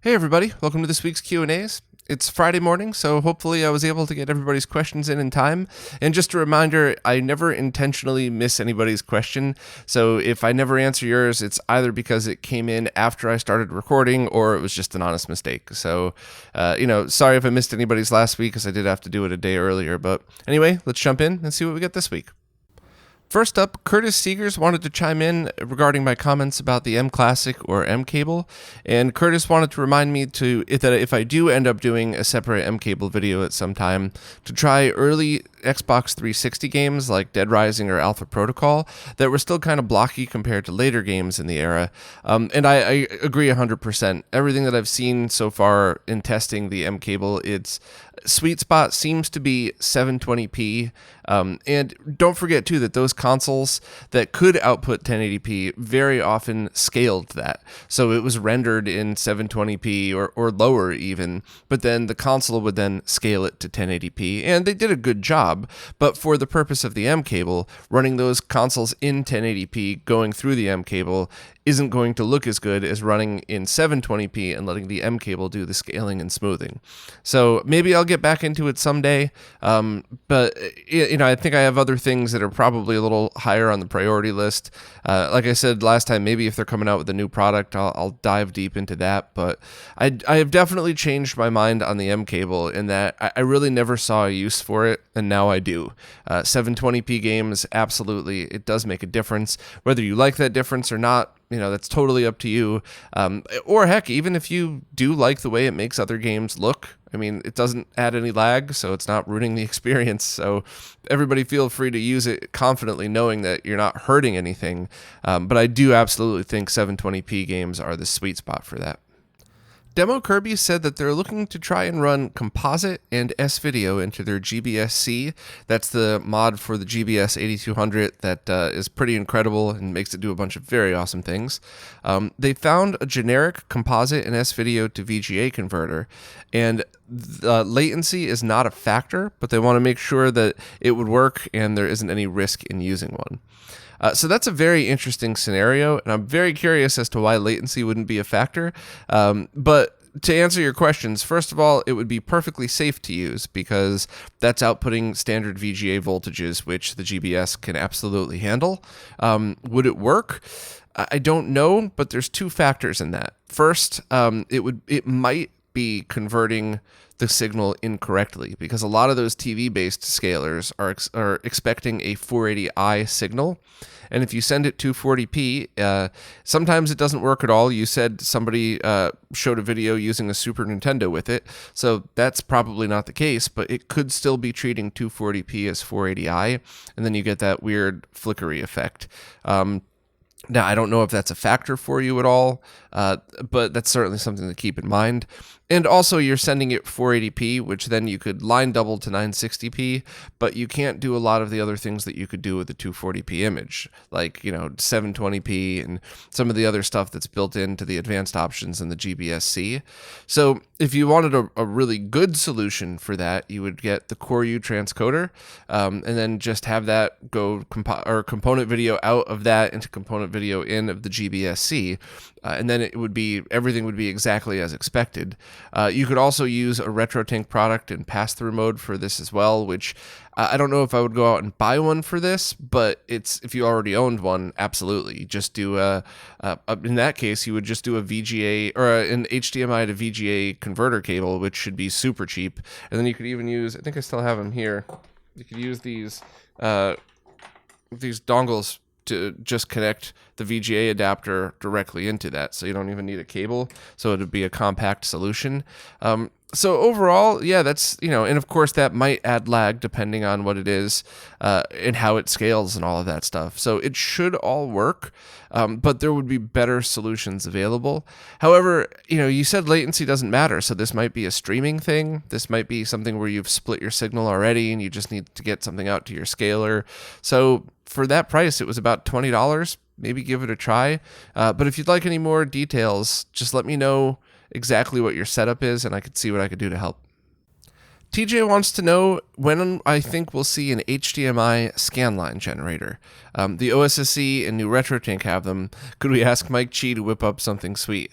Hey everybody, welcome to this week's Q&As. It's Friday morning, so hopefully I was able to get everybody's questions in time. And just a reminder, I never intentionally miss anybody's question, so if I never answer yours, it's either because it came in after I started recording or it was just an honest mistake. So, sorry if I missed anybody's last week because I did have to do it a day earlier. But anyway, let's jump in and see what we get this week. First up, Curtis Seegers wanted to chime in regarding my comments about the M Classic or M Cable, and Curtis wanted to remind me that if I do end up doing a separate M Cable video at some time, to try early Xbox 360 games like Dead Rising or Alpha Protocol that were still kind of blocky compared to later games in the era. And I agree 100%. Everything that I've seen so far in testing the M Cable, its sweet spot seems to be 720p. And don't forget, too, that those consoles that could output 1080p very often scaled that. So it was rendered in 720p or lower even, but then the console would then scale it to 1080p, and they did a good job. But for the purpose of the M Cable, running those consoles in 1080p going through the M Cable isn't going to look as good as running in 720p and letting the M Cable do the scaling and smoothing. So maybe I'll get back into it someday, but I think I have other things that are probably a little higher on the priority list. Like I said last time, maybe if they're coming out with a new product, I'll dive deep into that. But I have definitely changed my mind on the M Cable in that I really never saw a use for it, and now I do. 720p games, absolutely, it does make a difference. Whether you like that difference or not, that's totally up to you. Or heck, even if you do like the way it makes other games look, it doesn't add any lag, so it's not ruining the experience. So everybody feel free to use it confidently, knowing that you're not hurting anything. But I do absolutely think 720p games are the sweet spot for that. Demo Kirby said that they're looking to try and run Composite and S-Video into their GBS-C. That's the mod for the GBS 8200 that is pretty incredible and makes it do a bunch of very awesome things. They found a generic Composite and S-Video to VGA converter, and latency is not a factor, but they want to make sure that it would work and there isn't any risk in using one. So that's a very interesting scenario, and I'm very curious as to why latency wouldn't be a factor. But to answer your questions, first of all, it would be perfectly safe to use because that's outputting standard VGA voltages, which the GBS can absolutely handle. Would it work? I don't know, but there's two factors in that. First, it might be converting the signal incorrectly because a lot of those TV-based scalers are expecting a 480i signal, and if you send it 240p, sometimes it doesn't work at all. You said somebody showed a video using a Super Nintendo with it, so that's probably not the case, but it could still be treating 240p as 480i, and then you get that weird flickery effect. Now, I don't know if that's a factor for you at all, but that's certainly something to keep in mind. And also, you're sending it 480p, which then you could line double to 960p, but you can't do a lot of the other things that you could do with a 240p image, like, 720p and some of the other stuff that's built into the advanced options in the GBS-C. So if you wanted a really good solution for that, you would get the Core U transcoder, and then just have that go component video out of that into component video in of the GBS-C. And then everything would be exactly as expected. You could also use a RetroTink product in pass-through mode for this as well, which I don't know if I would go out and buy one for this, but if you already owned one, absolutely. You just do in that case, you would just do a VGA or an HDMI to VGA converter cable, which should be super cheap. And then you could even use, I think I still have them here. You could use these dongles to just connect the VGA adapter directly into that, so you don't even need a cable, so it would be a compact solution. So overall, yeah, that's, and of course that might add lag depending on what it is and how it scales and all of that stuff. So it should all work, but there would be better solutions available. However, you said latency doesn't matter, so this might be a streaming thing. This might be something where you've split your signal already and you just need to get something out to your scaler. So for that price, it was about $20. Maybe give it a try. But if you'd like any more details, just let me know exactly what your setup is, and I could see what I could do to help. TJ wants to know when I think we'll see an HDMI scanline generator. The OSSC and new RetroTink have them. Could we ask Mike Chi to whip up something sweet?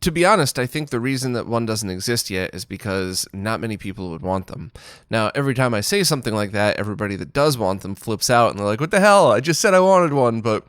To be honest, I think the reason that one doesn't exist yet is because not many people would want them. Now, every time I say something like that, everybody that does want them flips out and they're like, what the hell? I just said I wanted one. But,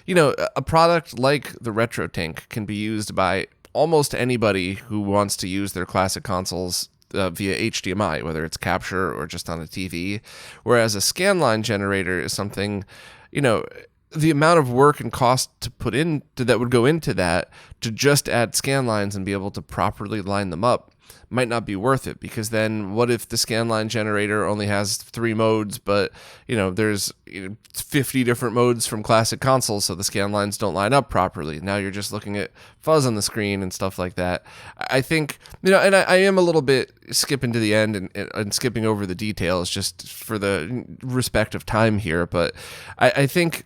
a product like the RetroTink can be used by almost anybody who wants to use their classic consoles via HDMI, whether it's capture or just on a TV. Whereas a scanline generator is something, the amount of work and cost to put into that would go into that to just add scan lines and be able to properly line them up might not be worth it, because then what if the scanline generator only has 3 modes, but there's 50 different modes from classic consoles, so the scan lines don't line up properly. Now you're just looking at fuzz on the screen and stuff like that. I think, and I am a little bit skipping to the end and skipping over the details just for the respect of time here, but I think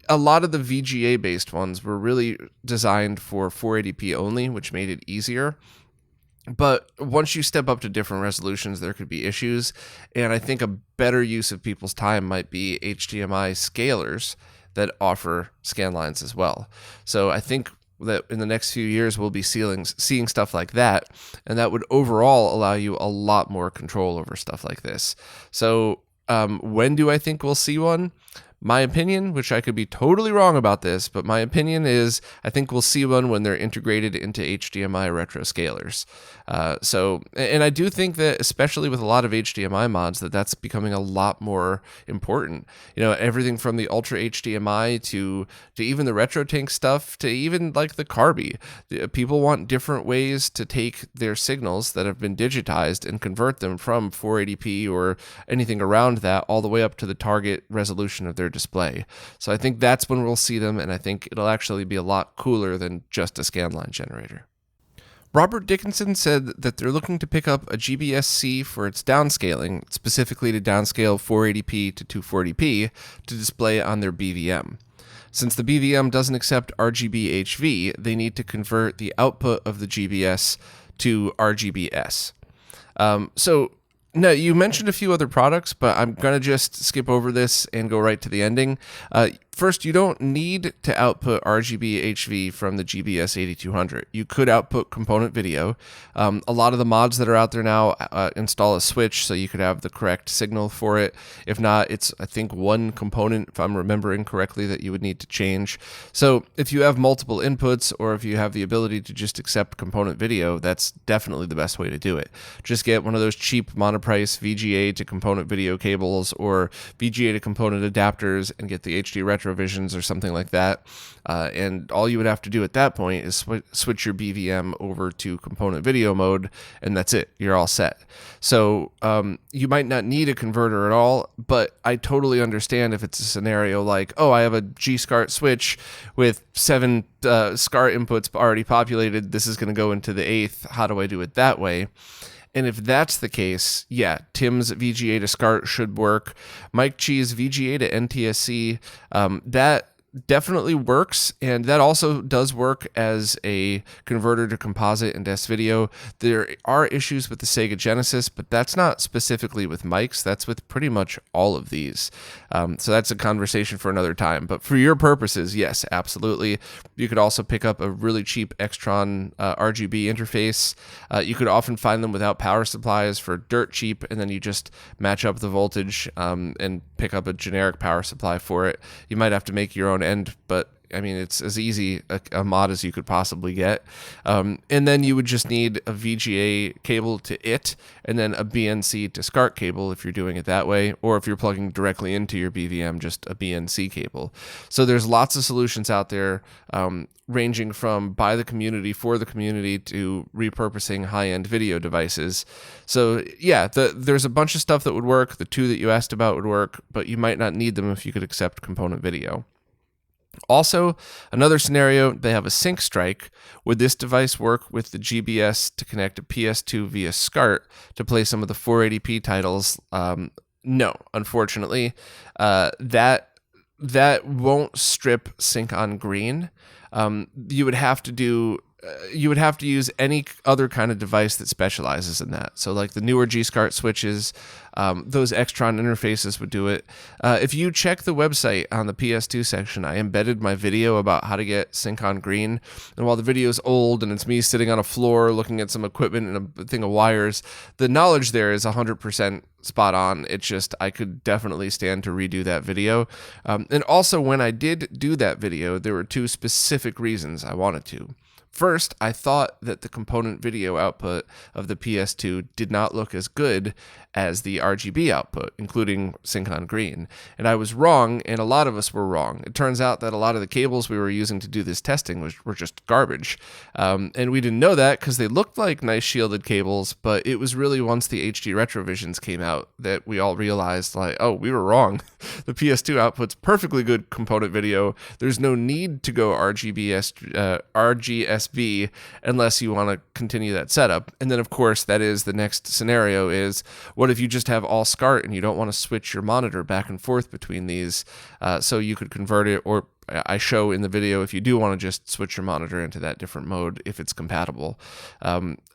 a lot of the VGA based ones were really designed for 480p only, which made it easier. But once you step up to different resolutions, there could be issues. And I think a better use of people's time might be HDMI scalers that offer scan lines as well. So I think that in the next few years, we'll be seeing stuff like that. And that would overall allow you a lot more control over stuff like this. So when do I think we'll see one? My opinion, which I could be totally wrong about this, but my opinion is I think we'll see one when they're integrated into HDMI retro scalers. And I do think that, especially with a lot of HDMI mods, that's becoming a lot more important. Everything from the Ultra HDMI to even the RetroTink stuff to even like the Carby. People want different ways to take their signals that have been digitized and convert them from 480p or anything around that all the way up to the target resolution of their display. So I think that's when we'll see them, and I think it'll actually be a lot cooler than just a scanline generator. Robert Dickinson said that they're looking to pick up a GBS-C for its downscaling, specifically to downscale 480p to 240p to display on their BVM. Since the BVM doesn't accept RGB HV, they need to convert the output of the GBS to RGBS. Now, you mentioned a few other products, but I'm going to just skip over this and go right to the ending. First, you don't need to output RGB HV from the GBS 8200. You could output component video. A lot of the mods that are out there now install a switch, so you could have the correct signal for it. If not, it's, I think, one component, if I'm remembering correctly, that you would need to change. So if you have multiple inputs, or if you have the ability to just accept component video, that's definitely the best way to do it. Just get one of those cheap monoprice VGA to component video cables or VGA to component adapters and get the HD Retrovisions or something like that. And all you would have to do at that point is switch your BVM over to component video mode, and that's it. You're all set. So you might not need a converter at all, but I totally understand if it's a scenario like, oh, I have a G-SCART switch with 7 SCART inputs already populated. This is going to go into the 8th. How do I do it that way? And if that's the case, yeah, Tim's VGA to SCART should work. Mike Chi's VGA to NTSC, that definitely works, and that also does work as a converter to composite and S-Video. There are issues with the Sega Genesis, but that's not specifically with mics. That's with pretty much all of these. So that's a conversation for another time. But for your purposes, yes, absolutely. You could also pick up a really cheap Extron RGB interface. You could often find them without power supplies for dirt cheap, and then you just match up the voltage and pick up a generic power supply for it. You might have to make your own end, but I mean, it's as easy a mod as you could possibly get. And then you would just need a VGA cable to it, and then a BNC to SCART cable if you're doing it that way, or if you're plugging directly into your BVM, just a BNC cable. So there's lots of solutions out there, ranging from by the community for the community to repurposing high-end video devices. So yeah, there's a bunch of stuff that would work. The 2 that you asked about would work, but you might not need them if you could accept component video. Also, another scenario, they have a sync strike. Would this device work with the GBS to connect a PS2 via SCART to play some of the 480p titles? No, unfortunately. That won't strip sync on green. You would have to do you would have to use any other kind of device that specializes in that. So like the newer G-SCART switches, those Extron interfaces would do it. If you check the website on the PS2 section, I embedded my video about how to get sync on green. And while the video is old and it's me sitting on a floor looking at some equipment and a thing of wires, the knowledge there is 100% spot on. It's just, I could definitely stand to redo that video. And also when I did do that video, there were two specific reasons I wanted to. First, I thought that the component video output of the PS2 did not look as good as the RGB output, including sync on green. And I was wrong, and a lot of us were wrong. It turns out that a lot of the cables we were using to do this testing were just garbage. And we didn't know that because they looked like nice shielded cables, but it was really once the HD RetroVisions came out that we all realized, like, oh, we were wrong. The PS2 output's perfectly good component video. There's no need to go RGSB unless you want to continue that setup. And then, of course, that is the next scenario is, what if you just have all SCART and you don't want to switch your monitor back and forth between these? So you could convert it, or I show in the video if you do want to just switch your monitor into that different mode if it's compatible.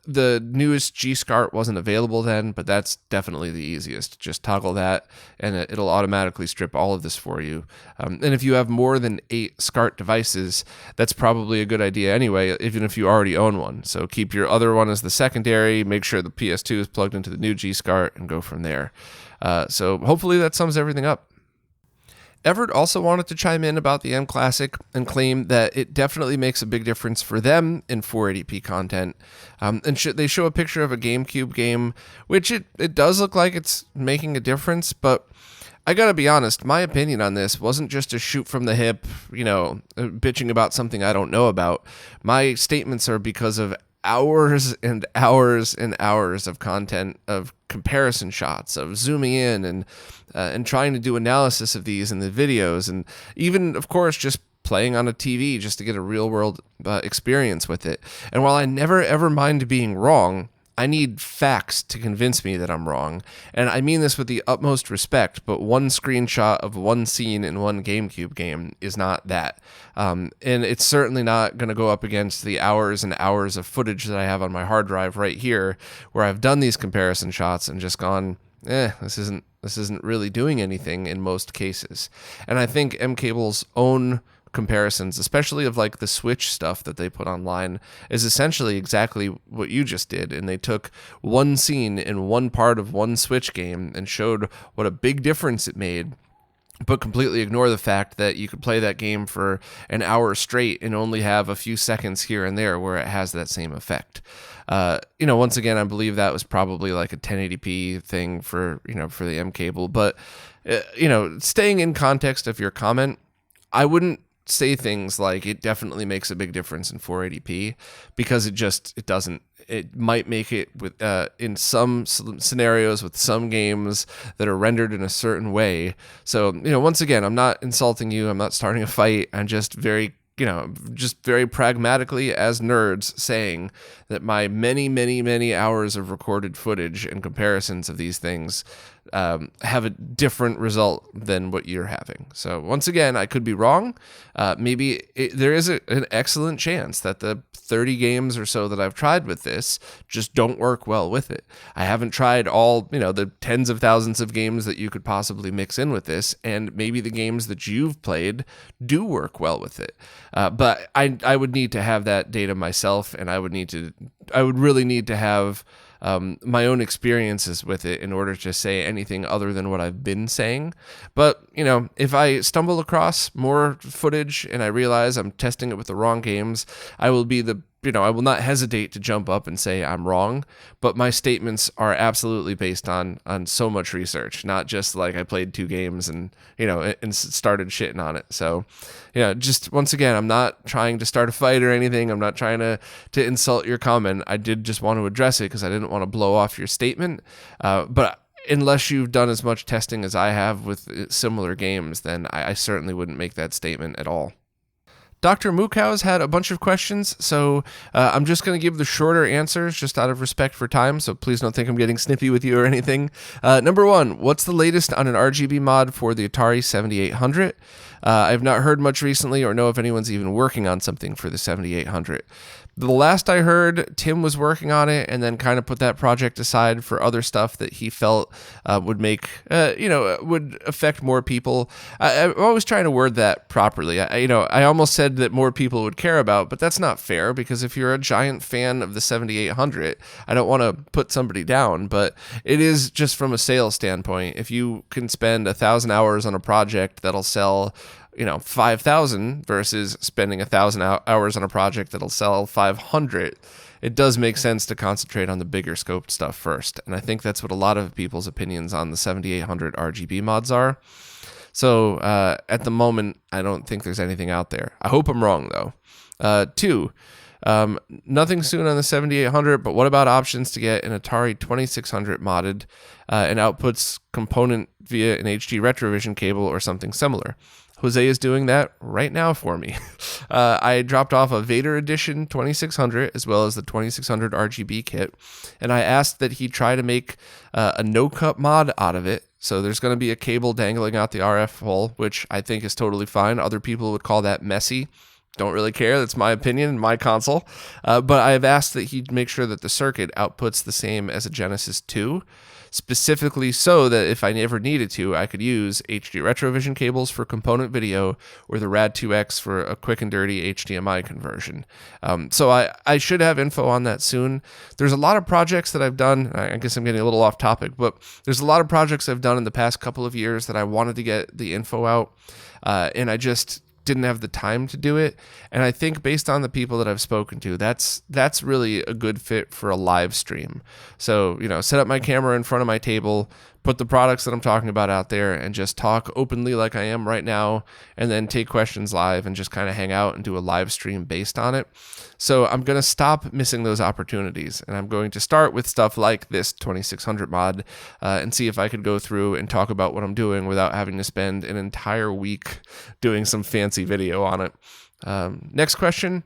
The newest G-SCART wasn't available then, but that's definitely the easiest. Just toggle that and it'll automatically strip all of this for you. And if you have more than 8 SCART devices, that's probably a good idea anyway, even if you already own one. So keep your other one as the secondary, make sure the PS2 is plugged into the new G-SCART, and go from there. So hopefully that sums everything up. Everett also wanted to chime in about the M Classic and claim that it definitely makes a big difference for them in 480p content. And they show a picture of a GameCube game, which it does look like it's making a difference, but I gotta be honest, my opinion on this wasn't just a shoot from the hip, bitching about something I don't know about. My statements are because of hours and hours and hours of content, of comparison shots, of zooming in and trying to do analysis of these in the videos, and even, of course, just playing on a TV just to get a real world experience with it. And while I never ever mind being wrong, I need facts to convince me that I'm wrong. And I mean this with the utmost respect, but one screenshot of one scene in one GameCube game is not that. And it's certainly not going to go up against the hours and hours of footage that I have on my hard drive right here, where I've done these comparison shots and just gone, this isn't really doing anything in most cases. And I think MCable's own comparisons, especially of like the Switch stuff that they put online, is essentially exactly what you just did. And they took one scene in one part of one Switch game and showed what a big difference it made, but completely ignore the fact that you could play that game for an hour straight and only have a few seconds here and there where it has that same effect. Once again, I believe that was probably like a 1080p thing for the M cable, but staying in context of your comment, I wouldn't say things like it definitely makes a big difference in 480p, because it doesn't. It might make it with in some scenarios with some games that are rendered in a certain way. So, once again, I'm not insulting you. I'm not starting a fight. I'm just very pragmatically, as nerds, saying that my many, many, many hours of recorded footage and comparisons of these things have a different result than what you're having. So once again, I could be wrong. Maybe there is an excellent chance that the 30 games or so that I've tried with this just don't work well with it. I haven't tried all, the tens of thousands of games that you could possibly mix in with this, and maybe the games that you've played do work well with it. But I would need to have that data myself, and I would really need to have my own experiences with it in order to say anything other than what I've been saying. But, if I stumble across more footage and I realize I'm testing it with the wrong games, I will not hesitate to jump up and say I'm wrong, but my statements are absolutely based on so much research, not just like I played 2 games and started shitting on it. So, just once again, I'm not trying to start a fight or anything. I'm not trying to insult your comment. I did just want to address it because I didn't want to blow off your statement. But unless you've done as much testing as I have with similar games, then I certainly wouldn't make that statement at all. Dr. Mookhouse had a bunch of questions, so I'm just going to give the shorter answers just out of respect for time, so please don't think I'm getting snippy with you or anything. Number 1, what's the latest on an RGB mod for the Atari 7800? I've not heard much recently or know if anyone's even working on something for the 7800. The last I heard, Tim was working on it and then kind of put that project aside for other stuff that he felt would make, would affect more people. I'm always trying to word that properly. I almost said that more people would care about, but that's not fair, because if you're a giant fan of the 7800, I don't want to put somebody down, but it is just from a sales standpoint. If you can spend 1,000 hours on a project that'll sell 5,000 versus spending 1,000 hours on a project that'll sell 500, it does make sense to concentrate on the bigger scoped stuff first. And I think that's what a lot of people's opinions on the 7800 RGB mods are. So at the moment, I don't think there's anything out there. I hope I'm wrong, though. 2, nothing soon on the 7800, but what about options to get an Atari 2600 modded and outputs component via an HD RetroVision cable or something similar? Jose is doing that right now for me. I dropped off a Vader Edition 2600 as well as the 2600 RGB kit, and I asked that he try to make a no-cut mod out of it. So there's going to be a cable dangling out the RF hole, which I think is totally fine. Other people would call that messy. Don't really care. That's my opinion and my console. But I've asked that he make sure that the circuit outputs the same as a Genesis 2, specifically so that if I ever needed to, I could use HD RetroVision cables for component video or the Rad2X for a quick and dirty HDMI conversion. So I should have info on that soon. There's a lot of projects that I've done. I guess I'm getting a little off topic, but there's a lot of projects I've done in the past couple of years that I wanted to get the info out, and I just didn't have the time to do it. And I think based on the people that I've spoken to, that's really a good fit for a live stream. So, set up my camera in front of my table, put the products that I'm talking about out there, and just talk openly like I am right now, and then take questions live and just kind of hang out and do a live stream based on it. So I'm going to stop missing those opportunities, and I'm going to start with stuff like this 2600 mod and see if I could go through and talk about what I'm doing without having to spend an entire week doing some fancy video on it. Next question.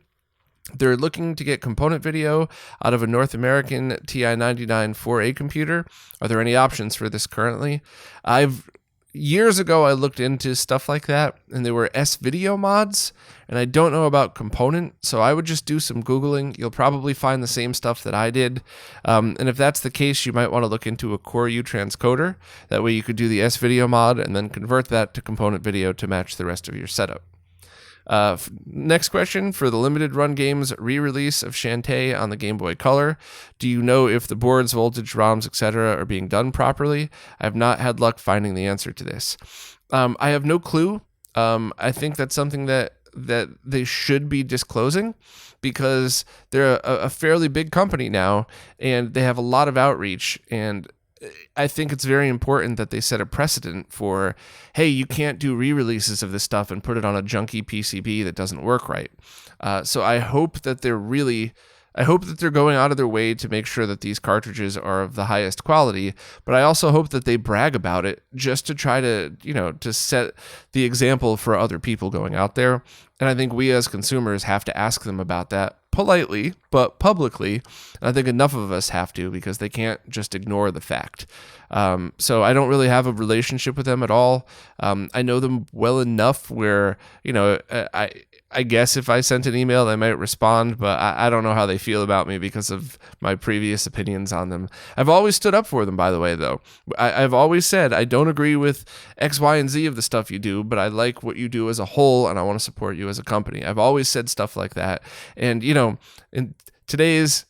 They're looking to get component video out of a North American TI-99 4A computer. Are there any options for this currently? Years ago, I looked into stuff like that, and there were S-Video mods, and I don't know about component, so I would just do some Googling. You'll probably find the same stuff that I did, and if that's the case, you might want to look into a Core U transcoder. That way you could do the S-Video mod and then convert that to component video to match the rest of your setup. Next question, for the limited run games re-release of Shantae on the Game Boy Color, do you know if the boards, voltage, ROMs, etc. are being done properly? I have not had luck finding the answer to this. I have no clue. I think that's something that they should be disclosing, because they're a fairly big company now, and they have a lot of outreach, and I think it's very important that they set a precedent for, hey, you can't do re-releases of this stuff and put it on a junky PCB that doesn't work right. So I hope that they're going out of their way to make sure that these cartridges are of the highest quality, but I also hope that they brag about it just to try to, to set the example for other people going out there. And I think we as consumers have to ask them about that politely, but publicly. And I think enough of us have to, because they can't just ignore the fact. So I don't really have a relationship with them at all. I know them well enough where, I guess if I sent an email, they might respond, but I don't know how they feel about me because of my previous opinions on them. I've always stood up for them, by the way, though. I've always said, I don't agree with X, Y, and Z of the stuff you do, but I like what you do as a whole, and I want to support you as a company. I've always said stuff like that. And, in today's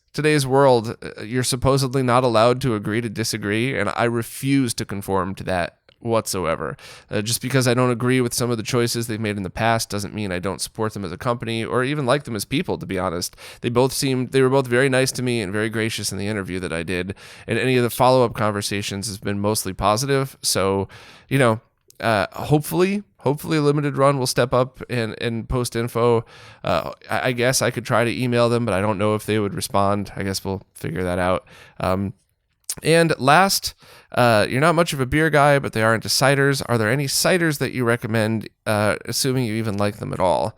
world, you're supposedly not allowed to agree to disagree, and I refuse to conform to that whatsoever. Just because I don't agree with some of the choices they've made in the past doesn't mean I don't support them as a company or even like them as people, to be honest. They were both very nice to me and very gracious in the interview that I did, and any of the follow-up conversations has been mostly positive. So, hopefully Limited Run will step up and post info. I guess I could try to email them, but I don't know if they would respond. I guess we'll figure that out. And last, you're not much of a beer guy, but they are into ciders. Are there any ciders that you recommend, assuming you even like them at all?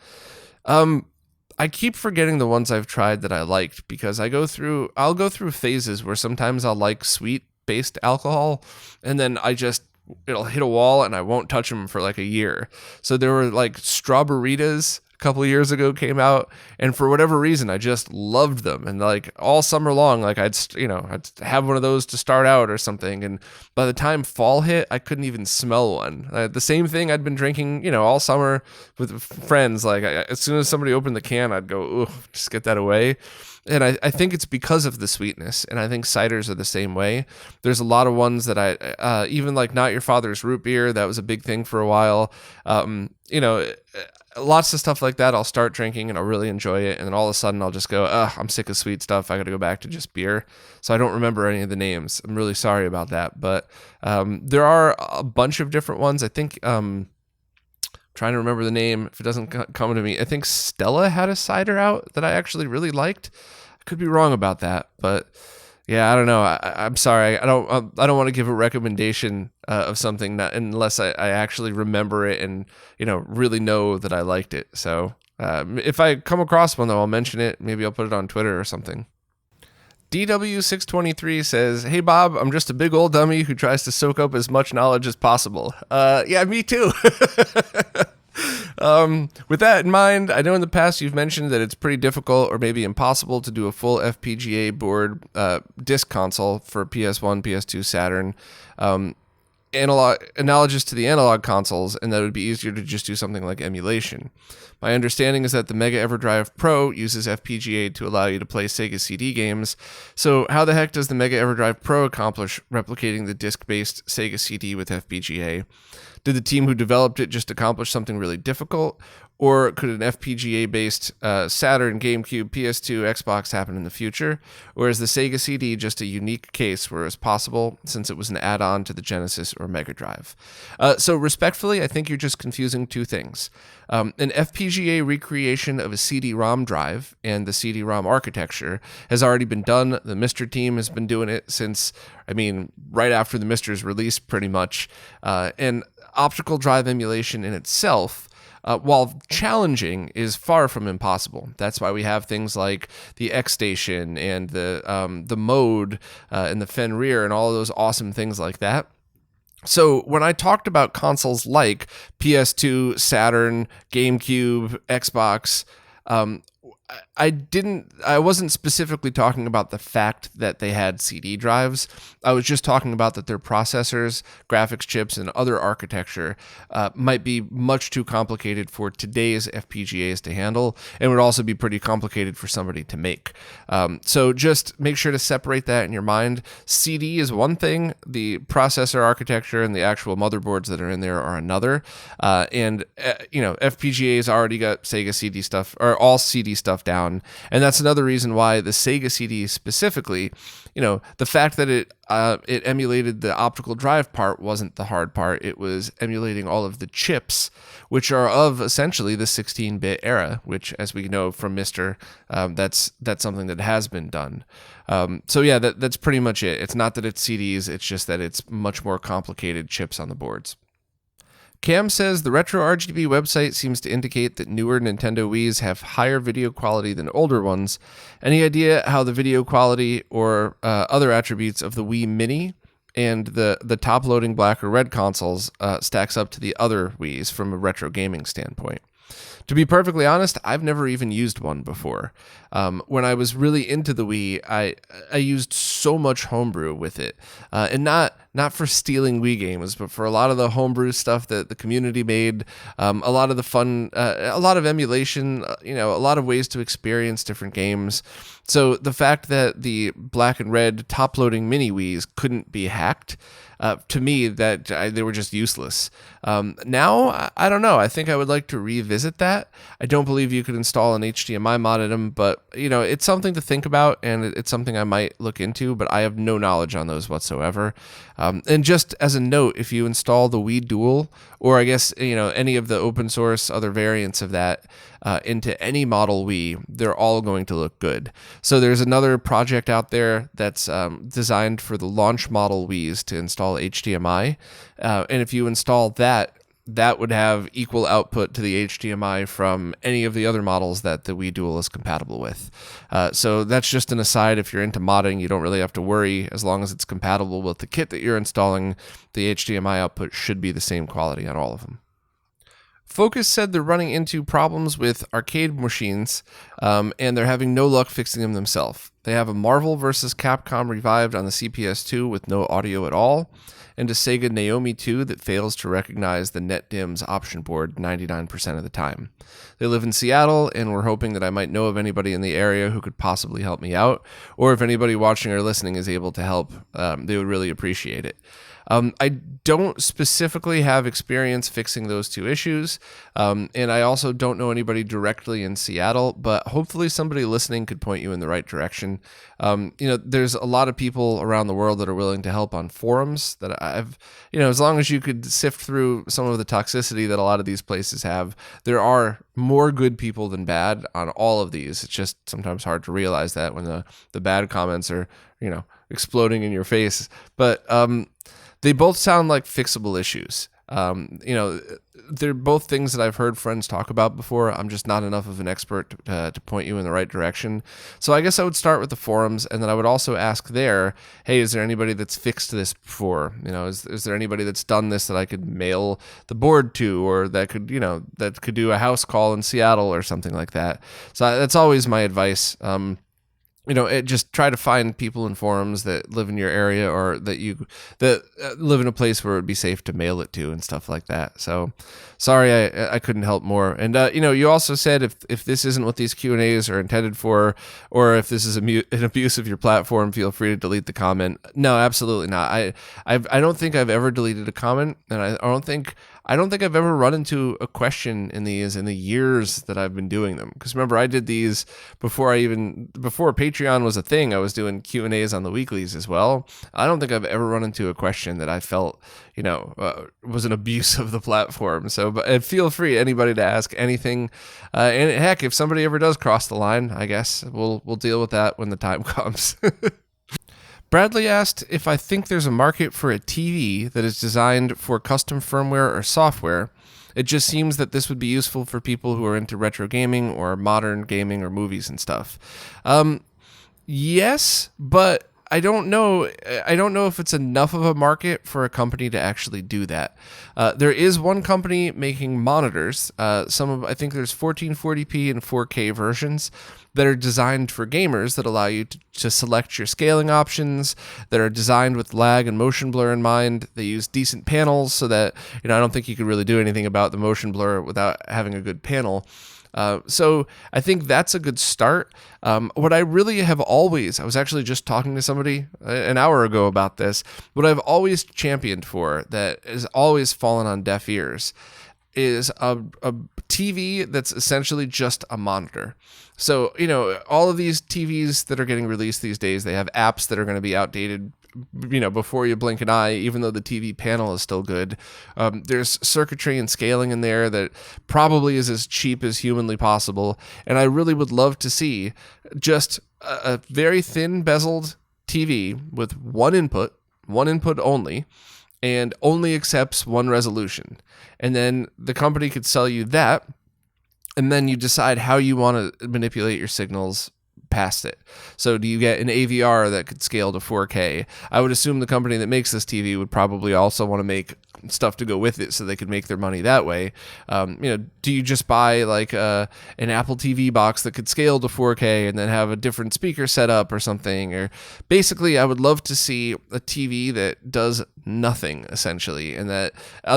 I keep forgetting the ones I've tried that I liked, because I'll go through phases where sometimes I'll like sweet-based alcohol, and then it'll hit a wall and I won't touch them for like a year. So there were like Strawberritas couple of years ago came out, and for whatever reason, I just loved them. And like all summer long, like I'd have one of those to start out or something. And by the time fall hit, I couldn't even smell one. The same thing I'd been drinking, all summer with friends. Like as soon as somebody opened the can, I'd go, "Ooh, just get that away." And I think it's because of the sweetness, and I think ciders are the same way. There's a lot of ones that I even like Not Your Father's root beer. That was a big thing for a while. Lots of stuff like that. I'll start drinking and I'll really enjoy it, and then all of a sudden I'll just go, I'm sick of sweet stuff. I got to go back to just beer. So I don't remember any of the names. I'm really sorry about that, but there are a bunch of different ones. I think. Trying to remember the name if it doesn't come to me. I think Stella had a cider out that I actually really liked. I could be wrong about that, but yeah, I don't know. I'm sorry. I don't want to give a recommendation of something unless I actually remember it and really know that I liked it. So if I come across one though, I'll mention it. Maybe I'll put it on Twitter or something. DW623 says, "Hey Bob, I'm just a big old dummy who tries to soak up as much knowledge as possible." Yeah, me too. With that in mind, I know in the past you've mentioned that it's pretty difficult or maybe impossible to do a full FPGA board disc console for PS1, PS2, Saturn. Analogous to the analog consoles, and that it would be easier to just do something like emulation. My understanding is that the Mega EverDrive Pro uses FPGA to allow you to play Sega CD games. So how the heck does the Mega EverDrive Pro accomplish replicating the disc-based Sega CD with FPGA? Did the team who developed it just accomplish something really difficult? Or could an FPGA-based Saturn, GameCube, PS2, Xbox happen in the future? Or is the Sega CD just a unique case where it's possible since it was an add-on to the Genesis or Mega Drive? So respectfully, I think you're just confusing two things. An FPGA recreation of a CD-ROM drive and the CD-ROM architecture has already been done. The Mr. team has been doing it since, right after the Mr's release pretty much. And optical drive emulation in itself, while challenging, is far from impossible. That's why we have things like the X Station and the mode and the Fenrir and all of those awesome things like that. So when I talked about consoles like PS2, Saturn, GameCube, Xbox, I wasn't specifically talking about the fact that they had CD drives. I was just talking about that their processors, graphics chips, and other architecture might be much too complicated for today's FPGAs to handle, and would also be pretty complicated for somebody to make. So just make sure to separate that in your mind. CD is one thing, the processor architecture and the actual motherboards that are in there are another. FPGA's already got Sega CD stuff, or all CD stuff down. And that's another reason why the Sega CD specifically, the fact that it emulated the optical drive part wasn't the hard part. It was emulating all of the chips, which are of essentially the 16-bit era, which, as we know from Mr., that's something that has been done. That's pretty much it. It's not that it's CDs, it's just that it's much more complicated chips on the boards. Cam says the RetroRGB website seems to indicate that newer Nintendo Wiis have higher video quality than older ones. Any idea how the video quality or other attributes of the Wii Mini and the top-loading black or red consoles stacks up to the other Wiis from a retro gaming standpoint? To be perfectly honest, I've never even used one before. When I was really into the Wii, I used so much homebrew with it, and not for stealing Wii games, but for a lot of the homebrew stuff that the community made, a lot of the fun, a lot of emulation, a lot of ways to experience different games. So the fact that the black and red top-loading mini Wiis couldn't be hacked, to me, they were just useless. Now, I don't know. I think I would like to revisit that. I don't believe you could install an HDMI mod in them, but it's something to think about, and it's something I might look into, but I have no knowledge on those whatsoever. And just as a note, if you install the Wii Dual, or I guess, any of the open source other variants of that, into any model Wii, they're all going to look good. So there's another project out there that's designed for the launch model Wiis to install HDMI. And if you install that would have equal output to the HDMI from any of the other models that the Wii Dual is compatible with. So that's just an aside. If you're into modding, you don't really have to worry. As long as it's compatible with the kit that you're installing, the HDMI output should be the same quality on all of them. Focus said they're running into problems with arcade machines, and they're having no luck fixing them themselves. They have a Marvel vs. Capcom Revived on the CPS2 with no audio at all, and a Sega Naomi 2 that fails to recognize the NetDIMS option board 99% of the time. They live in Seattle, and we're hoping that I might know of anybody in the area who could possibly help me out, or if anybody watching or listening is able to help, they would really appreciate it. I don't specifically have experience fixing those two issues, and I also don't know anybody directly in Seattle, but hopefully somebody listening could point you in the right direction. There's a lot of people around the world that are willing to help on forums that as long as you could sift through some of the toxicity that a lot of these places have, there are more good people than bad on all of these. It's just sometimes hard to realize that when the bad comments are, exploding in your face. But, they both sound like fixable issues. They're both things that I've heard friends talk about before. I'm just not enough of an expert to point you in the right direction. So I guess I would start with the forums, and then I would also ask there, hey, is there anybody that's fixed this before? Is there anybody that's done this that I could mail the board to, or that could do a house call in Seattle or something like that? So that's always my advice. Just try to find people in forums that live in your area, or that live in a place where it would be safe to mail it to and stuff like that. So sorry, I couldn't help more. And, you also said if this isn't what these Q&As are intended for, or if this is an abuse of your platform, feel free to delete the comment. No, absolutely not. I don't think I've ever deleted a comment, and I don't think I've ever run into a question in these in the years that I've been doing them. Because remember, I did these before Patreon was a thing. I was doing Q&As on the weeklies as well. I don't think I've ever run into a question that I felt, was an abuse of the platform. So, but feel free, anybody, to ask anything. And heck, if somebody ever does cross the line, I guess we'll deal with that when the time comes. Bradley asked if I think there's a market for a TV that is designed for custom firmware or software. It just seems that this would be useful for people who are into retro gaming or modern gaming or movies and stuff. Yes, but I don't know if it's enough of a market for a company to actually do that. There is one company making monitors. I think there's 1440p and 4K versions that are designed for gamers that allow you to select your scaling options, that are designed with lag and motion blur in mind. They use decent panels so that, I don't think you could really do anything about the motion blur without having a good panel. So I think that's a good start. What I really have always, I was actually just talking to somebody an hour ago about this, what I've always championed for that has always fallen on deaf ears is a TV that's essentially just a monitor. So, all of these TVs that are getting released these days, they have apps that are going to be outdated, before you blink an eye, even though the TV panel is still good. There's circuitry and scaling in there that probably is as cheap as humanly possible. And I really would love to see just a very thin bezeled TV with one input only, and only accepts one resolution. And then the company could sell you that, and then you decide how you want to manipulate your signals past it. So do you get an AVR that could scale to 4K? I would assume the company that makes this TV would probably also want to make stuff to go with it so they could make their money that way. Do you just buy like an Apple TV box that could scale to 4K and then have a different speaker setup or something? Or basically, I would love to see a TV that does nothing essentially, and that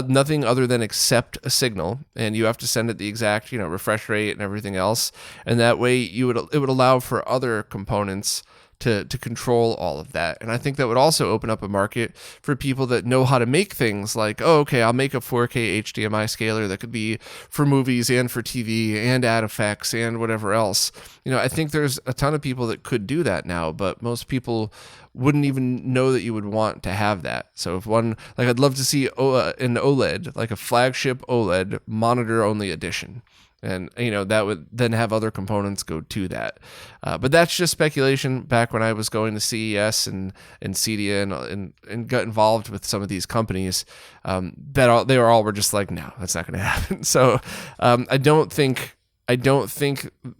nothing other than accept a signal, and you have to send it the exact refresh rate and everything else, and that way it would allow for other components to control all of that. And I think that would also open up a market for people that know how to make things like, I'll make a 4K HDMI scaler that could be for movies and for TV and add effects and whatever else. I think there's a ton of people that could do that now, but most people wouldn't even know that you would want to have that. So if I'd love to see an OLED, like a flagship OLED monitor only edition. And, that would then have other components go to that. But that's just speculation. Back when I was going to CES and CEDIA and got involved with some of these companies, they were just like, no, that's not going to happen. So I don't think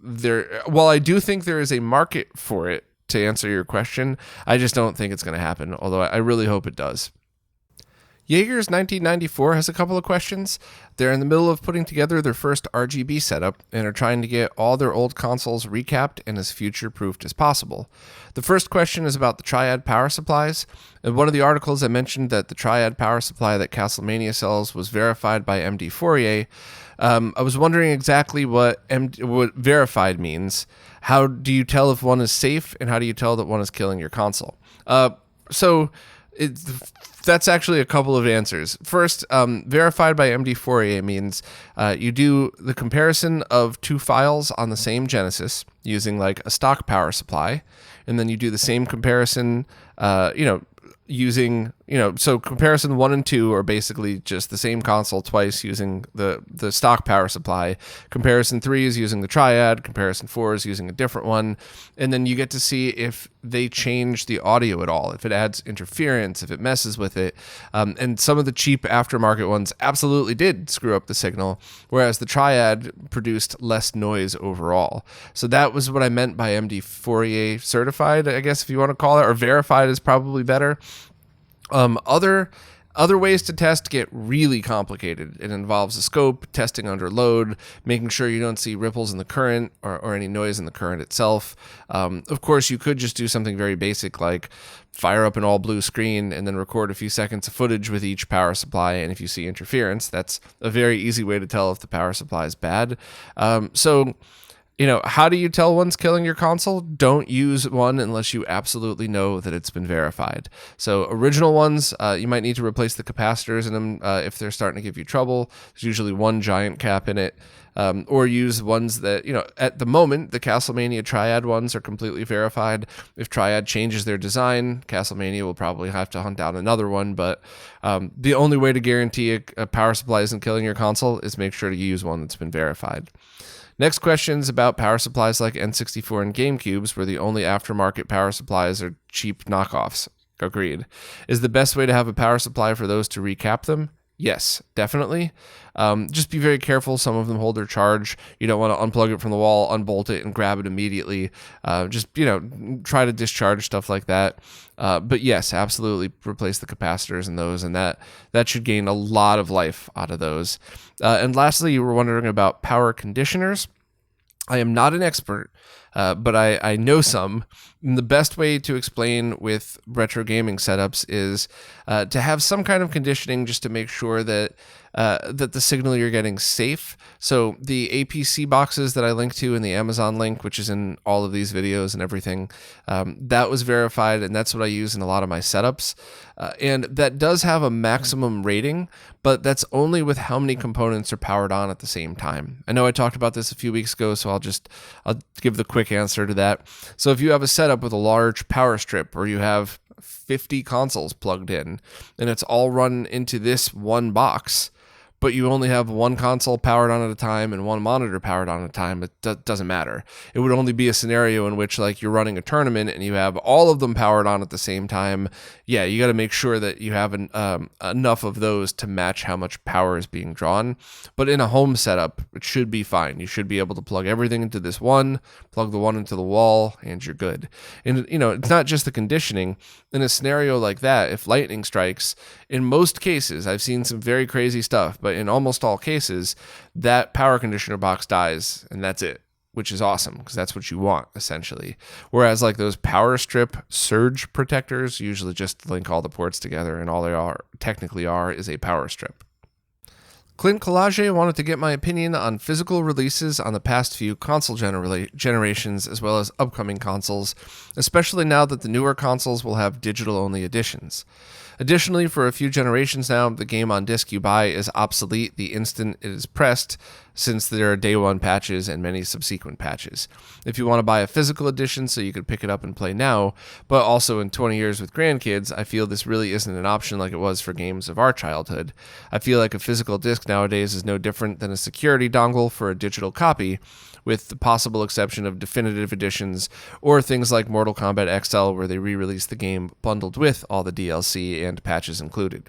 there, well, I do think there is a market for it, to answer your question. I just don't think it's going to happen, although I really hope it does. Jaeger's 1994 has a couple of questions. They're in the middle of putting together their first RGB setup and are trying to get all their old consoles recapped and as future-proofed as possible. The first question is about the Triad power supplies. In one of the articles, I mentioned that the Triad power supply that Castlemania sells was verified by MD Fourier. I was wondering exactly what verified means. How do you tell if one is safe, and how do you tell that one is killing your console? That's actually a couple of answers. First, verified by MD Fourier means you do the comparison of two files on the same Genesis using like a stock power supply, and then you do the same comparison, using, so comparison 1 and 2 are basically just the same console twice using the stock power supply. Comparison 3 is using the Triad. Comparison 4 is using a different one. And then you get to see if they change the audio at all, if it adds interference, if it messes with it. And some of the cheap aftermarket ones absolutely did screw up the signal, whereas the Triad produced less noise overall. So that was what I meant by MD Fourier certified, I guess, if you want to call it, or verified is probably better. Other ways to test get really complicated. It involves a scope, testing under load, making sure you don't see ripples in the current or any noise in the current itself. Of course, you could just do something very basic like fire up an all blue screen and then record a few seconds of footage with each power supply. And if you see interference, that's a very easy way to tell if the power supply is bad. How do you tell one's killing your console? Don't use one unless you absolutely know that it's been verified. So original ones, you might need to replace the capacitors in them if they're starting to give you trouble. There's usually one giant cap in it. Or use ones that, at the moment, the Castlemania Triad ones are completely verified. If Triad changes their design, Castlemania will probably have to hunt down another one. But the only way to guarantee a power supply isn't killing your console is make sure to use one that's been verified. Next question is about power supplies like N64 and GameCubes, where the only aftermarket power supplies are cheap knockoffs. Agreed. Is the best way to have a power supply for those to recap them? Yes, definitely. Just be very careful. Some of them hold their charge. You don't want to unplug it from the wall, unbolt it, and grab it immediately. Try to discharge stuff like that. But yes, absolutely replace the capacitors in those, and that should gain a lot of life out of those. And lastly, you were wondering about power conditioners. I am not an expert, but I know some. And the best way to explain with retro gaming setups is to have some kind of conditioning just to make sure that the signal you're getting is safe. So the APC boxes that I link to in the Amazon link, which is in all of these videos and everything, that was verified, and that's what I use in a lot of my setups. And that does have a maximum rating, but that's only with how many components are powered on at the same time. I know I talked about this a few weeks ago, so I'll give the quick answer to that. So if you have a setup with a large power strip, or you have 50 consoles plugged in, and it's all run into this one box, but you only have one console powered on at a time and one monitor powered on at a time, it doesn't matter. It would only be a scenario in which like you're running a tournament and you have all of them powered on at the same time. Yeah, you got to make sure that you have enough of those to match how much power is being drawn. But in a home setup, it should be fine. You should be able to plug everything into this one, plug the one into the wall, and you're good. And it's not just the conditioning. In a scenario like that, if lightning strikes, in most cases, I've seen some very crazy stuff, but in almost all cases, that power conditioner box dies, and that's it, which is awesome because that's what you want, essentially. Whereas like those power strip surge protectors usually just link all the ports together, and all they technically are is a power strip. Clint Collage wanted to get my opinion on physical releases on the past few console generations as well as upcoming consoles, especially now that the newer consoles will have digital-only editions. Additionally, for a few generations now, the game on disc you buy is obsolete the instant it is pressed, since there are day one patches and many subsequent patches. If you want to buy a physical edition so you could pick it up and play now, but also in 20 years with grandkids, I feel this really isn't an option like it was for games of our childhood. I feel like a physical disc nowadays is no different than a security dongle for a digital copy, with the possible exception of definitive editions or things like Mortal Kombat XL, where they re-release the game bundled with all the DLC and patches included.